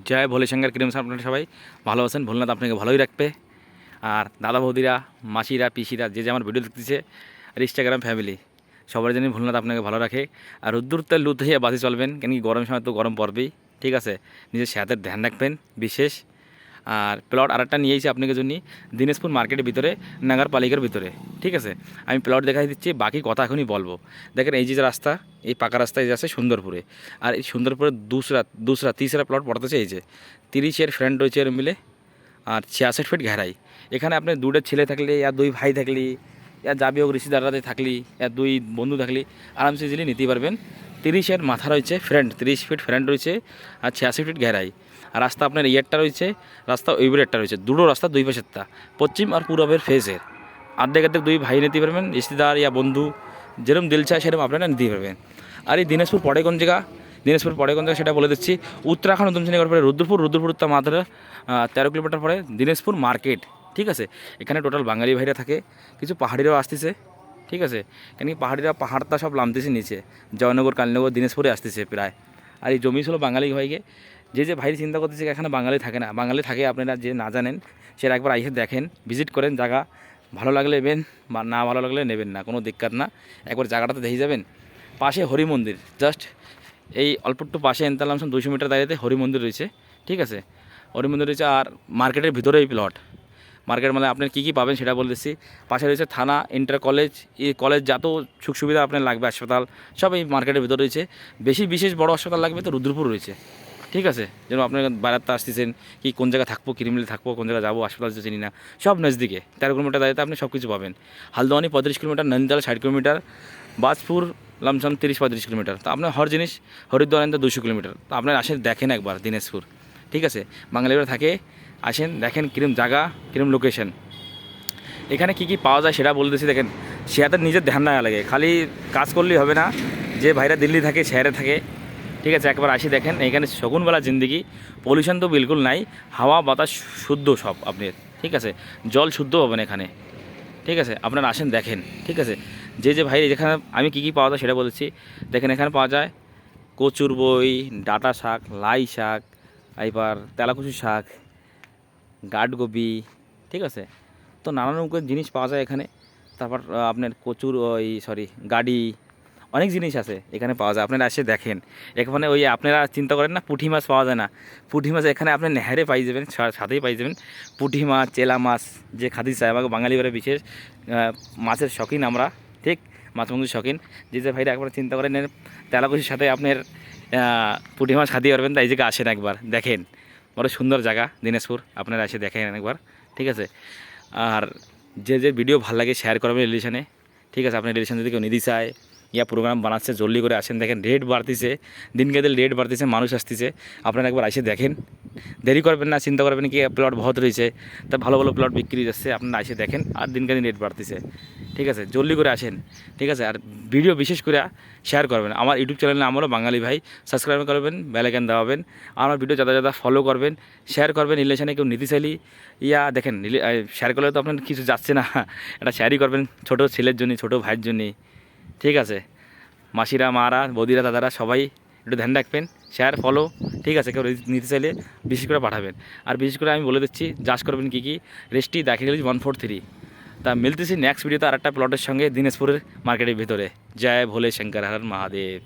জয় ভোলে Shankar creams. আপনারা সবাই ভালো আছেন, ভোলনাথ আপনাকে ভালোই রাখবে। আর দাদা বৌদিরা, মাসিরা, পিসিরা, যে যে আমার ভিডিও দেখতেছে, আর ইনস্টাগ্রাম ফ্যামিলি সবার জন্যই ভোলনাথ আপনাকে ভালো রাখে। আর রোদ্দুরতে লুত হয়ে বাসে চলবেন, কেন কি গরম সময় তো গরম পড়বেই, ঠিক আছে। নিজের স্বাস্থ্যের ধ্যান রাখবেন বিশেষ। আর প্লট আরেকটা নিয়েছি আপনাকে জন্য দিনাজপুর মার্কেটের ভিতরে, নগরপালিকার ভিতরে, ঠিক আছে। আমি প্লট দেখাই দিচ্ছি, বাকি কথা এখনই বলবো। দেখেন এই যে রাস্তা, এই পাকা রাস্তায় যাচ্ছে সুন্দরপুরে। আর এই সুন্দরপুরের দুসরা তিসরা প্লট পড়তেছে এই যে 30 ফ্রন্ট রয়েছে এর মিলে, আর 66 ফিট ঘেরাই। এখানে আপনি দুটো ছেলে থাকলে, ইয়া দুই ভাই থাকলি, ইয়া যাবি হোক রিশিদাররাতে থাকলি, ইয়া দুই বন্ধু থাকলি, আরামসে ইজিলি নিতে পারবেন। 30 মাথা রয়েছে ফ্রন্ট, 30 ফিট ফ্রন্ট রয়েছে, আর 86 ফিট ঘেরাই। আর রাস্তা আপনার ইয়েরটা রয়েছে, রাস্তা ওইবারেরটা রয়েছে, দুটো রাস্তা দুই পাশেরটা, পশ্চিম আর পূরবের ফেসের। অর্ধেক দুই ভাই নিতে পারবেন, রিশিদার ইয়া বন্ধু, যেরকম দিল চায় সেরকম আপনারা নিতে পারবেন। আর এই দিনাজপুর পড়ে কোন জায়গা, দিনাজপুর পড়ে কোন জায়গা সেটা বলে দিচ্ছি। উত্তরাখণ্ড নতুন শ্রেণী পরে রুদ্রপুর তো মাত্র 13 কিলোমিটার পরে দিনাজপুর মার্কেট, ঠিক আছে। এখানে টোটাল বাঙালি ভাইরা থাকে, কিছু পাহাড়িরাও আসতেছে, ঠিক আছে। কেন কি পাহাড়টা সব নামতেছে নিচে, জয়নগর, কালীনগর, দিনাজপুরে আসতেছে প্রায়। আর এই জমি ছিল বাঙালি ভাইকে, যে ভাই চিন্তা করতেছে এখানে বাঙালি থাকে না, বাঙালি থাকে। আপনারা যে না জানেন সেটা একবার আইসে দেখেন, ভিজিট করেন, জায়গা ভালো লাগলে নেবেন, বা না ভালো লাগলে নেবেন না, কোনো দিক্কত না। একবার জায়গাটাতে দেখে যাবেন। পাশে হরি মন্দির, জাস্ট এই অল্প একটু পাশে এনতালাম 200 মিটার দাঁড়িয়েতে হরি মন্দির রয়েছে, ঠিক আছে। হরি মন্দির রয়েছে, আর মার্কেটের ভিতরে এই প্লট। মার্কেট মানে আপনার কী কী পাবেন সেটা বলতেছি। পাশে রয়েছে থানা, ইন্টার কলেজ, এই কলেজ যত সুখ সুবিধা আপনার লাগবে, হাসপাতাল সব এই মার্কেটের ভিতরে রয়েছে। বেশি বিশেষ বড় হাসপাতাল লাগবে তো রুদ্রপুর রয়েছে, ঠিক আছে। যেন আপনার বাইরেতে আসতেছেন, কি কোন জায়গায় থাকবো, কিরিমিলে থাকবো, কোন জায়গায় যাবো, হাসপাতাল তো চিনি না, সব নজদিকে 13 কিলোমিটার দাঁড়িয়ে আপনি সব কিছু পাবেন। Haldwani 35 kilometre, Nainital 60 kilometre, Bajpur lump sum 30-35 kilometre. তো আপনার হর জিনিস হরিদ্বার 200 কিলোমিটার। তো আপনার আসেন দেখেন একবার দিনাজপুর, ঠিক আছে। বাঙালিরা থাকে, আসেন দেখেন কিরম জায়গা, কিরম লোকেশন, এখানে কী কী পাওয়া যায় সেটা বলতেছি। দেখেন সেটা নিজের ধ্যান না লাগে, খালি কাজ করলেই হবে না। যে ভাইরা দিল্লি থাকে, শহরে থাকে, ঠিক আছে, একবার আসি দেখেন। এখানে শকুনবেলা জিন্দিগি, পলিউশন তো বিলকুল নাই, হাওয়া বাতাস শুদ্ধ সব আপনার, ঠিক আছে। জল শুদ্ধ পাবেন এখানে, ঠিক আছে। আপনারা আসেন দেখেন, ঠিক আছে। যে ভাই যেখানে আমি কী কী পাওয়া যায় সেটা বলেছি। দেখেন এখানে পাওয়া যায় কচুর বই, ডাঁটা শাক, লাই শাক, এবার তেলাকুচু শাক, গাঠগোবি, ঠিক আছে। তো নানান রকমের জিনিস পাওয়া যায় এখানে। তারপর আপনার কচুর গাড়ি, অনেক জিনিস আছে এখানে পাওয়া যায়, আপনারা এসে দেখেন। এখানে ওই আপনারা চিন্তা করেন না পুঁটি মাছ পাওয়া যায় না, পুঁটি মাছ এখানে আপনি নেহারে পাই যাবেন, সাথেই পাই যাবেন। পুঁটি মাছ, চেলা মাছ, যে খাদি চায়, আমাকে বাঙালি ঘরে বিশেষ মাছের শখিন আমরা, ঠিক, মাছ মাংসের শখিন। যে ভাইরা একবার চিন্তা করেন তেলাকুচির সাথে আপনার পুঁটি মাছ খাদিয়ে পারবেন। তাই জায়গায় আসেন একবার দেখেন, বড় সুন্দর জায়গা দিনাজপুর, আপনারা এসে দেখেন একবার, ঠিক আছে। আর যে ভিডিও ভালো লাগে শেয়ার করবেন রিলেশনে, ঠিক আছে। আপনার রিলেশন যদি কেউ নিতে চায়, ইয়া প্রোগ্রাম বানাচ্ছে, জলদি করে আসেন। দেখেন রেট বাড়তেছে, দিনকে দিন রেট বাড়তেছে, মানুষ আসতেছে। আপনারা একবার এসে দেখেন, দেরি করবেন না, চিন্তা করবেন কি প্লট বহুত রয়েছে, তা ভালো ভালো প্লট বিক্রি যাচ্ছে, আপনারা এসে দেখেন। আর দিনকে দিন রেট বাড়তেছে, ঠিক আছে, জলদি করে আসেন, ঠিক আছে। আর ভিডিও বিশেষ করে শেয়ার করবেন। আমার ইউটিউব চ্যানেলে আমারও বাঙালি ভাই, সাবস্ক্রাইব করবেন, বেল আইকন দাবাবেন। আমার ভিডিও যাদা ফলো করবেন, শেয়ার করবেন। রিলেশনে কেউ নিতে চাইলি ইয়া দেখেন, শেয়ার করলে তো আপনার কিছু যাচ্ছে না, এটা শেয়ারই করবেন ছোটো ছেলের জন্য, ছোটো ভাইয়ের জন্য, ঠিক আছে। মাসিরা, মারা, বৌদিরা, দাদারা সবাই একটু ধ্যান রাখবেন, শেয়ার ফলো, ঠিক আছে। কেউ নিতে চাইলে বিশেষ করে পাঠাবেন। আর বিশেষ করে আমি বলে দিচ্ছি চাষ করবেন কী কী, রেস্টি দেখে গেলে 143। তা মিলতেছি নেক্সট ভিডিওতে আর একটা প্লটের সঙ্গে দিনাজপুরের মার্কেটের ভিতরে। জয় ভোলে শঙ্কর, হর মহাদেব।